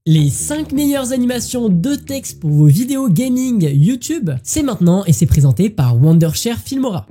Les 5 meilleures animations de texte pour vos vidéos gaming YouTube, c'est maintenant et c'est présenté par Wondershare Filmora.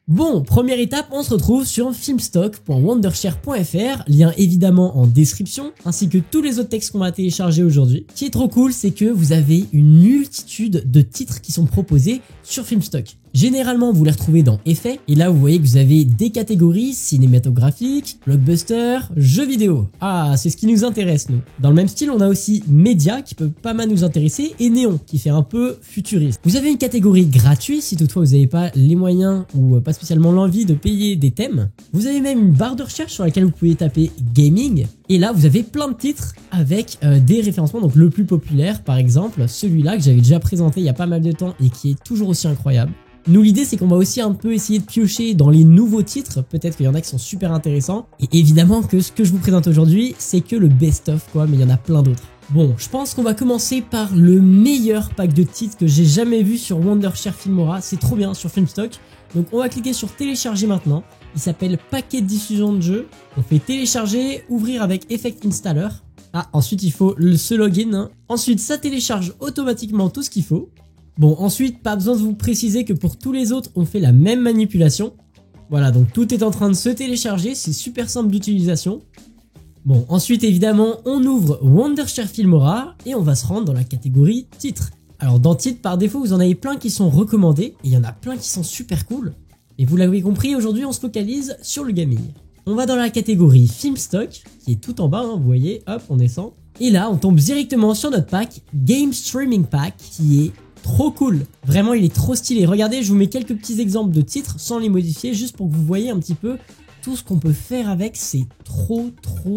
Bon, première étape, on se retrouve sur filmstock.wondershare.fr, lien évidemment en description, ainsi que tous les autres textes qu'on va télécharger aujourd'hui. Ce qui est trop cool, c'est que vous avez une multitude de titres qui sont proposés sur Filmstock. Généralement, vous les retrouvez dans Effets, et là vous voyez que vous avez des catégories cinématographiques, blockbuster, jeux vidéo. Ah, c'est ce qui nous intéresse nous. Dans le même style, on a aussi médias qui peut pas mal nous intéresser, et néon qui fait un peu futuriste. Vous avez une catégorie gratuite si toutefois vous n'avez pas les moyens ou pas spécialement l'envie de payer des thèmes. Vous avez même une barre de recherche sur laquelle vous pouvez taper gaming, et là vous avez plein de titres avec des référencements. Donc le plus populaire par exemple, celui-là que j'avais déjà présenté il y a pas mal de temps et qui est toujours aussi incroyable. Nous, l'idée, c'est qu'on va aussi un peu essayer de piocher dans les nouveaux titres. Peut-être qu'il y en a qui sont super intéressants. Et évidemment que ce que je vous présente aujourd'hui, c'est que le best-of, quoi, mais il y en a plein d'autres. Bon, je pense qu'on va commencer par le meilleur pack de titres que j'ai jamais vu sur Wondershare Filmora. C'est trop bien sur Filmstock. Donc, on va cliquer sur télécharger maintenant. Il s'appelle paquet de diffusion de jeux. On fait télécharger, ouvrir avec Effect Installer. Ah, ensuite, il faut ce login. Hein. Ensuite, ça télécharge automatiquement tout ce qu'il faut. Bon, ensuite, pas besoin de vous préciser que pour tous les autres, on fait la même manipulation. Voilà, donc tout est en train de se télécharger, c'est super simple d'utilisation. Bon, ensuite, évidemment, on ouvre Wondershare Filmora et on va se rendre dans la catégorie titres. Alors, dans titres, par défaut, vous en avez plein qui sont recommandés et il y en a plein qui sont super cool. Et vous l'avez compris, aujourd'hui, on se focalise sur le gaming. On va dans la catégorie Filmstock, qui est tout en bas, hein, vous voyez, hop, on descend. Et là, on tombe directement sur notre pack Game Streaming Pack, qui est trop cool, vraiment il est trop stylé. Regardez, je vous mets quelques petits exemples de titres sans les modifier, juste pour que vous voyez un petit peu tout ce qu'on peut faire avec. C'est trop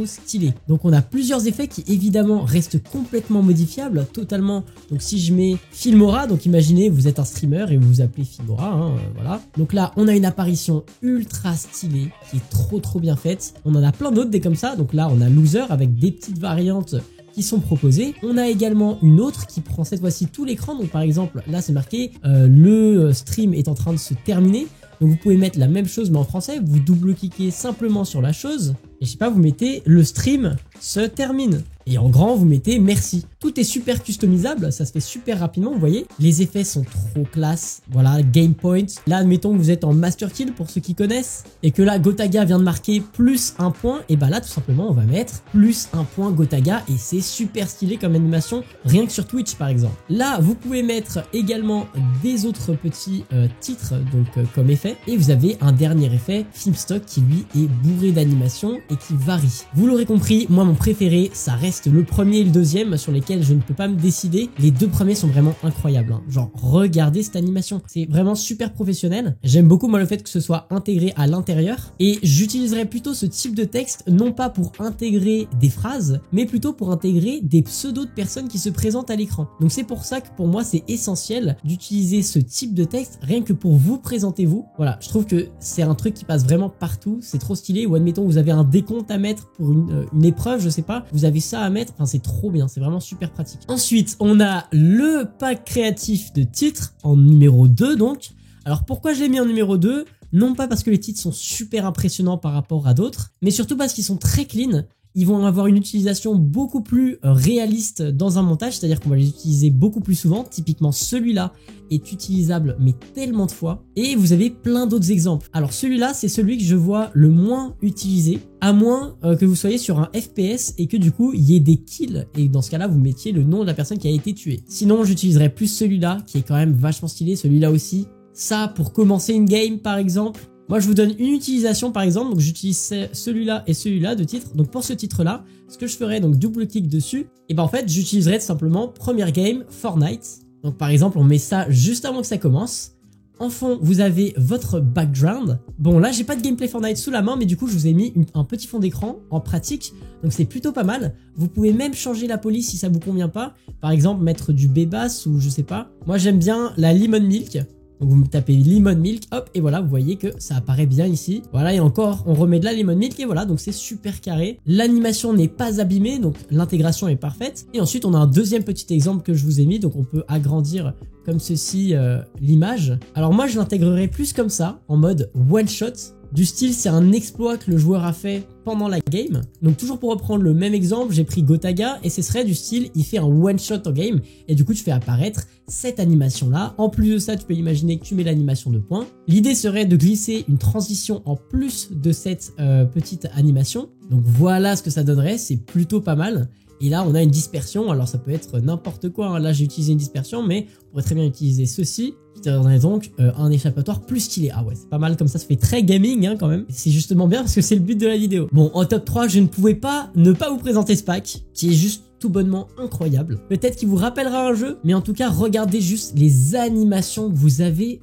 stylé. Donc on a plusieurs effets qui évidemment restent complètement modifiables, totalement. Donc si je mets Filmora, donc imaginez vous êtes un streamer et vous vous appelez Filmora, hein, voilà. Donc là on a une apparition ultra stylée qui est trop bien faite. On en a plein d'autres des comme ça. Donc là on a Loser avec des petites variantes qui sont proposés. On a également une autre qui prend cette fois-ci tout l'écran. Donc par exemple, là c'est marqué le stream est en train de se terminer. Donc vous pouvez mettre la même chose mais en français. Vous double-cliquez simplement sur la chose et je sais pas, vous mettez le stream se termine. Et en grand, vous mettez merci. Tout est super customisable, ça se fait super rapidement, vous voyez. Les effets sont trop classe. Voilà, game point. Là, admettons que vous êtes en master kill pour ceux qui connaissent. Et que là, Gotaga vient de marquer plus un point. Et bah là, tout simplement, on va mettre plus un point Gotaga. Et c'est super stylé comme animation, rien que sur Twitch par exemple. Là, vous pouvez mettre également des autres petits titres, donc comme effet. Et vous avez un dernier effet, Filmstock, qui lui est bourré d'animation et qui varie. Vous l'aurez compris, moi mon préféré, ça reste le premier et le deuxième sur lesquels je ne peux pas me décider. Les deux premiers sont vraiment incroyables, hein. Genre regardez cette animation, c'est vraiment super professionnel. J'aime beaucoup moi le fait que ce soit intégré à l'intérieur et j'utiliserai plutôt ce type de texte non pas pour intégrer des phrases mais plutôt pour intégrer des pseudos de personnes qui se présentent à l'écran. Donc c'est pour ça que pour moi c'est essentiel d'utiliser ce type de texte rien que pour vous présenter vous. Voilà, je trouve que c'est un truc qui passe vraiment partout, c'est trop stylé. Ou admettons vous avez un décompte à mettre pour une épreuve, je sais pas, vous avez ça à mettre, enfin c'est trop bien, c'est vraiment super pratique. Ensuite on a le pack créatif de titres en numéro 2 donc. Alors pourquoi je l'ai mis en numéro 2? Non pas parce que les titres sont super impressionnants par rapport à d'autres, mais surtout parce qu'ils sont très clean. Ils vont avoir une utilisation beaucoup plus réaliste dans un montage, c'est-à-dire qu'on va les utiliser beaucoup plus souvent. Typiquement celui-là est utilisable mais tellement de fois. Et vous avez plein d'autres exemples. Alors celui-là c'est celui que je vois le moins utilisé, à moins que vous soyez sur un FPS et que du coup il y ait des kills. Et dans ce cas-là vous mettiez le nom de la personne qui a été tuée. Sinon j'utiliserais plus celui-là qui est quand même vachement stylé, celui-là aussi. Ça pour commencer une game par exemple. Moi, je vous donne une utilisation par exemple, donc j'utilise celui-là et celui-là de titre. Donc pour ce titre-là, ce que je ferais, donc double-clic dessus, et ben en fait, j'utiliserais tout simplement première game Fortnite. Donc par exemple, on met ça juste avant que ça commence. En fond, vous avez votre background. Bon, là, j'ai pas de gameplay Fortnite sous la main, mais du coup, je vous ai mis un petit fond d'écran en pratique. Donc c'est plutôt pas mal. Vous pouvez même changer la police si ça vous convient pas. Par exemple, mettre du Bébas ou je sais pas. Moi, j'aime bien la Lemon Milk. Donc vous me tapez Lemon Milk, hop, et voilà, vous voyez que ça apparaît bien ici. Voilà, et encore, on remet de la Lemon Milk, et voilà, donc c'est super carré. L'animation n'est pas abîmée, donc l'intégration est parfaite. Et ensuite, on a un deuxième petit exemple que je vous ai mis, donc on peut agrandir comme ceci l'image. Alors moi, je l'intégrerai plus comme ça, en mode one shot. Du style, c'est un exploit que le joueur a fait pendant la game. Donc toujours pour reprendre le même exemple, j'ai pris Gotaga et ce serait du style, il fait un one shot en game et du coup tu fais apparaître cette animation là. En plus de ça, tu peux imaginer que tu mets l'animation de points. L'idée serait de glisser une transition en plus de cette petite animation. Donc voilà ce que ça donnerait, c'est plutôt pas mal. Et là, on a une dispersion. Alors, ça peut être n'importe quoi. Là, j'ai utilisé une dispersion, mais on pourrait très bien utiliser ceci, qui donnerait donc un échappatoire plus stylé. Ah ouais, c'est pas mal comme ça fait très gaming hein, quand même. C'est justement bien parce que c'est le but de la vidéo. Bon, en top 3, je ne pouvais pas ne pas vous présenter ce pack, qui est juste tout bonnement incroyable. Peut-être qu'il vous rappellera un jeu, mais en tout cas, regardez juste les animations que vous avez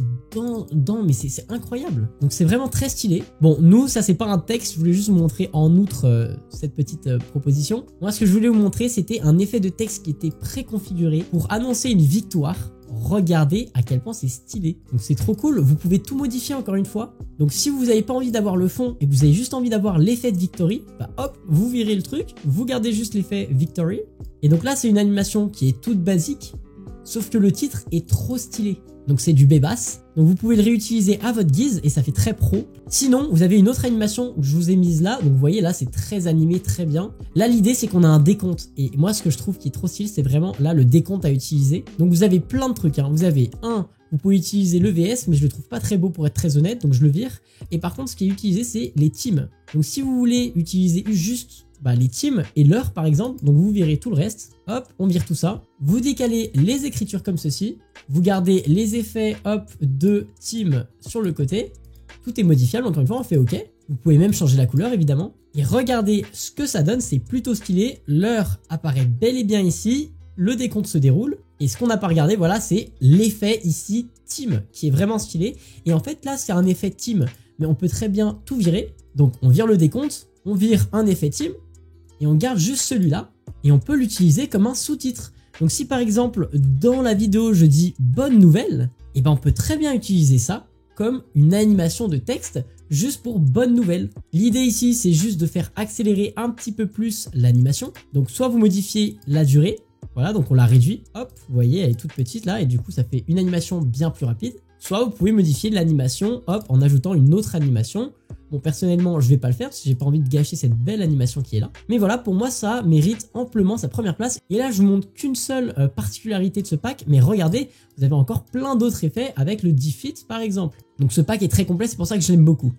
mais c'est incroyable. Donc c'est vraiment très stylé. Bon, nous, ça c'est pas un texte, je voulais juste vous montrer en outre cette petite proposition. Moi, ce que je voulais vous montrer, c'était un effet de texte qui était préconfiguré pour annoncer une victoire. Regardez à quel point c'est stylé. Donc c'est trop cool, vous pouvez tout modifier encore une fois. Donc si vous n'avez pas envie d'avoir le fond et que vous avez juste envie d'avoir l'effet de victory, bah hop, vous virez le truc, vous gardez juste l'effet victory. Et donc là, c'est une animation qui est toute basique, sauf que le titre est trop stylé. Donc c'est du Bébas. Donc vous pouvez le réutiliser à votre guise et ça fait très pro. Sinon, vous avez une autre animation que je vous ai mise là. Donc vous voyez là, c'est très animé, très bien. Là, l'idée c'est qu'on a un décompte. Et moi, ce que je trouve qui est trop stylé, c'est vraiment là le décompte à utiliser. Donc vous avez plein de trucs. Vous avez vous pouvez utiliser le VS, mais je le trouve pas très beau pour être très honnête, donc je le vire. Et par contre, ce qui est utilisé, c'est les teams. Donc si vous voulez utiliser juste les teams et l'heure par exemple, donc vous virez tout le reste, hop, on vire tout ça, vous décalez les écritures comme ceci, vous gardez les effets hop de team sur le côté, tout est modifiable, encore une fois on fait OK, vous pouvez même changer la couleur évidemment, et regardez ce que ça donne, c'est plutôt stylé, l'heure apparaît bel et bien ici, le décompte se déroule, et ce qu'on n'a pas regardé, voilà, c'est l'effet ici team, qui est vraiment stylé, et en fait là c'est un effet team, mais on peut très bien tout virer, donc on vire le décompte, on vire un effet team, et on garde juste celui-là et on peut l'utiliser comme un sous-titre. Donc si par exemple dans la vidéo je dis bonne nouvelle, et ben on peut très bien utiliser ça comme une animation de texte juste pour bonne nouvelle. L'idée ici c'est juste de faire accélérer un petit peu plus l'animation. Donc soit vous modifiez la durée, voilà, donc on la réduit, hop, vous voyez elle est toute petite là et du coup ça fait une animation bien plus rapide. Soit vous pouvez modifier l'animation, hop, en ajoutant une autre animation. Bon, personnellement, je vais pas le faire parce que j'ai pas envie de gâcher cette belle animation qui est là. Mais voilà, pour moi, ça mérite amplement sa première place. Et là, je vous montre qu'une seule particularité de ce pack. Mais regardez, vous avez encore plein d'autres effets avec le Defeat, par exemple. Donc ce pack est très complet, c'est pour ça que je l'aime beaucoup.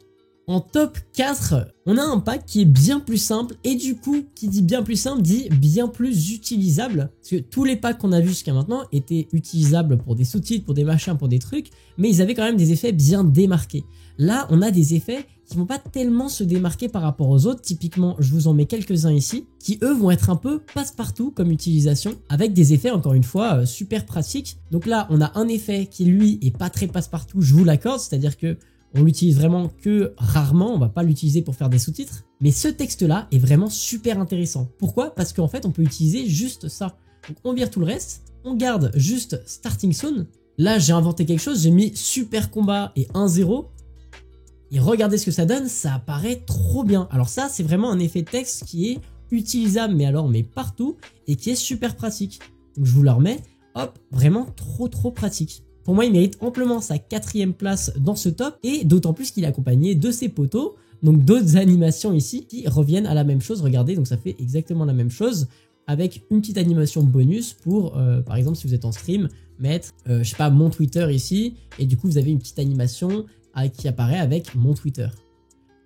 En top 4, on a un pack qui est bien plus simple et du coup, qui dit bien plus simple, dit bien plus utilisable. Parce que tous les packs qu'on a vus jusqu'à maintenant étaient utilisables pour des sous-titres, pour des machins, pour des trucs, mais ils avaient quand même des effets bien démarqués. Là, on a des effets qui vont pas tellement se démarquer par rapport aux autres. Typiquement, je vous en mets quelques-uns ici, qui eux vont être un peu passe-partout comme utilisation, avec des effets encore une fois super pratiques. Donc là, on a un effet qui lui est pas très passe-partout, je vous l'accorde, c'est-à-dire que on l'utilise vraiment que rarement, on va pas l'utiliser pour faire des sous-titres. Mais ce texte-là est vraiment super intéressant. Pourquoi? Parce qu'en fait, on peut utiliser juste ça. Donc on vire tout le reste, on garde juste Starting Soon. Là, j'ai inventé quelque chose, j'ai mis Super Combat et 1-0. Et regardez ce que ça donne, ça apparaît trop bien. Alors ça, c'est vraiment un effet de texte qui est utilisable, mais partout, et qui est super pratique. Donc je vous le remets, hop, vraiment trop pratique. Pour moi, il mérite amplement sa 4e place dans ce top, et d'autant plus qu'il est accompagné de ses poteaux, donc d'autres animations ici qui reviennent à la même chose. Regardez, donc ça fait exactement la même chose, avec une petite animation bonus pour, par exemple, si vous êtes en stream, mettre, je sais pas, mon Twitter ici, et du coup, vous avez une petite animation qui apparaît avec mon Twitter.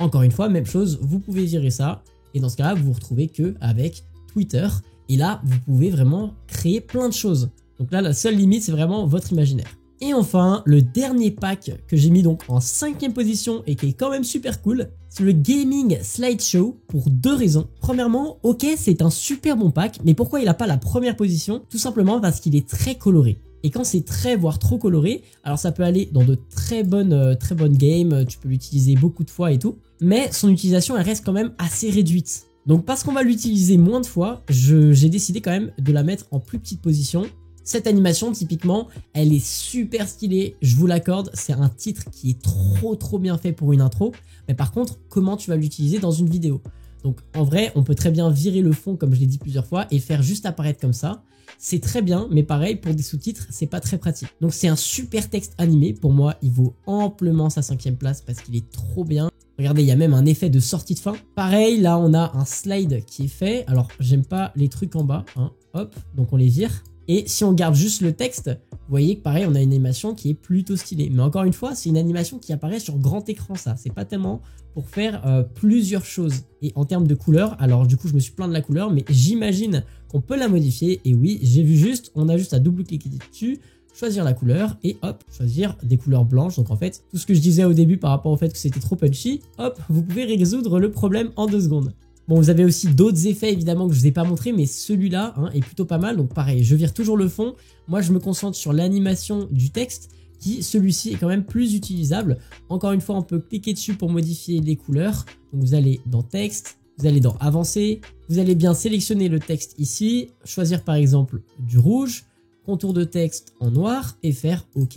Encore une fois, même chose, vous pouvez virer ça, et dans ce cas-là, vous vous retrouvez que avec Twitter, et là, vous pouvez vraiment créer plein de choses. Donc là, la seule limite, c'est vraiment votre imaginaire. Et enfin, le dernier pack que j'ai mis donc en 5e position et qui est quand même super cool, c'est le Gaming Slideshow pour 2 raisons. Premièrement, ok, c'est un super bon pack, mais pourquoi il n'a pas la première position? Tout simplement parce qu'il est très coloré. Et quand c'est très, voire trop coloré, alors ça peut aller dans de très bonnes games, tu peux l'utiliser beaucoup de fois et tout, mais son utilisation, elle reste quand même assez réduite. Donc parce qu'on va l'utiliser moins de fois, j'ai décidé quand même de la mettre en plus petite position. Cette animation, typiquement, elle est super stylée, je vous l'accorde, c'est un titre qui est trop bien fait pour une intro, mais par contre, comment tu vas l'utiliser dans une vidéo? Donc en vrai, on peut très bien virer le fond, comme je l'ai dit plusieurs fois, et faire juste apparaître comme ça. C'est très bien, mais pareil, pour des sous-titres, c'est pas très pratique. Donc c'est un super texte animé, pour moi, il vaut amplement sa 5e place parce qu'il est trop bien. Regardez, il y a même un effet de sortie de fin. Pareil, là, on a un slide qui est fait. Alors, j'aime pas les trucs en bas. Hein. Hop, donc on les vire. Et si on garde juste le texte, vous voyez que pareil, on a une animation qui est plutôt stylée. Mais encore une fois, c'est une animation qui apparaît sur grand écran, ça. C'est pas tellement pour faire plusieurs choses. Et en termes de couleur, alors du coup, je me suis plaint de la couleur, mais j'imagine qu'on peut la modifier. Et oui, j'ai vu juste, on a juste à double-cliquer dessus, choisir la couleur et hop, choisir des couleurs blanches. Donc en fait, tout ce que je disais au début par rapport au fait que c'était trop punchy, hop, vous pouvez résoudre le problème en 2 secondes. Bon, vous avez aussi d'autres effets évidemment que je vous ai pas montré, mais celui-là est plutôt pas mal. Donc pareil, je vire toujours le fond. Moi, je me concentre sur l'animation du texte qui, celui-ci, est quand même plus utilisable. Encore une fois, on peut cliquer dessus pour modifier les couleurs. Donc vous allez dans texte, vous allez dans avancer, vous allez bien sélectionner le texte ici, choisir par exemple du rouge, contour de texte en noir et faire OK.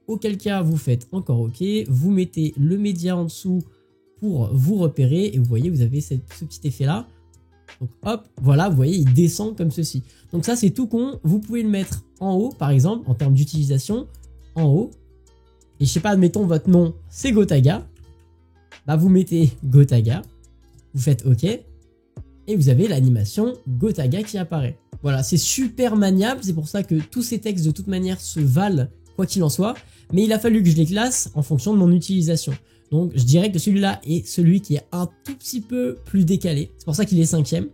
Auquel cas, vous faites encore OK, vous mettez le média en dessous pour vous repérer et vous voyez, vous avez ce petit effet là. Donc hop, voilà, vous voyez, il descend comme ceci. Donc ça, c'est tout con. Vous pouvez le mettre en haut, par exemple, en termes d'utilisation, en haut. Et je sais pas, admettons, votre nom, c'est Gotaga. Bah, vous mettez Gotaga, vous faites OK, et vous avez l'animation Gotaga qui apparaît. Voilà, c'est super maniable, c'est pour ça que tous ces textes, de toute manière, se valent, quoi qu'il en soit. Mais il a fallu que je les classe en fonction de mon utilisation. Donc je dirais que celui-là est celui qui est un tout petit peu plus décalé. C'est pour ça qu'il est 5e.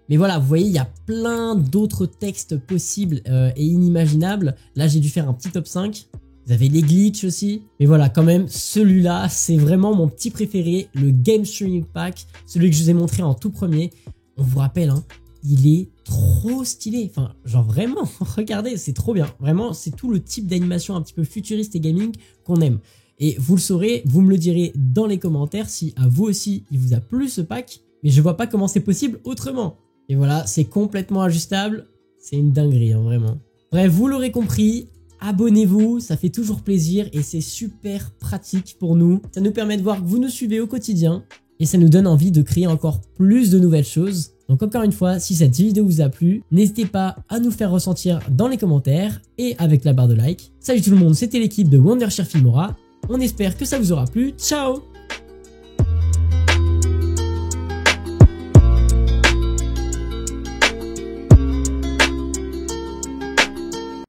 Mais voilà, vous voyez, il y a plein d'autres textes possibles et inimaginables. Là, j'ai dû faire un petit top 5. Vous avez les glitches aussi. Mais voilà, quand même, celui-là, c'est vraiment mon petit préféré. Le Game Streaming Pack, celui que je vous ai montré en tout premier. On vous rappelle, hein, il est trop stylé. Enfin, genre vraiment, regardez, c'est trop bien. Vraiment, c'est tout le type d'animation un petit peu futuriste et gaming qu'on aime. Et vous le saurez, vous me le direz dans les commentaires si à vous aussi il vous a plu ce pack, mais je vois pas comment c'est possible autrement. Et voilà, c'est complètement ajustable, c'est une dinguerie, hein, vraiment. Bref, vous l'aurez compris, abonnez-vous, ça fait toujours plaisir et c'est super pratique pour nous. Ça nous permet de voir que vous nous suivez au quotidien et ça nous donne envie de créer encore plus de nouvelles choses. Donc encore une fois, si cette vidéo vous a plu, n'hésitez pas à nous faire ressentir dans les commentaires et avec la barre de like. Salut tout le monde, c'était l'équipe de Wondershare Filmora. On espère que ça vous aura plu. Ciao!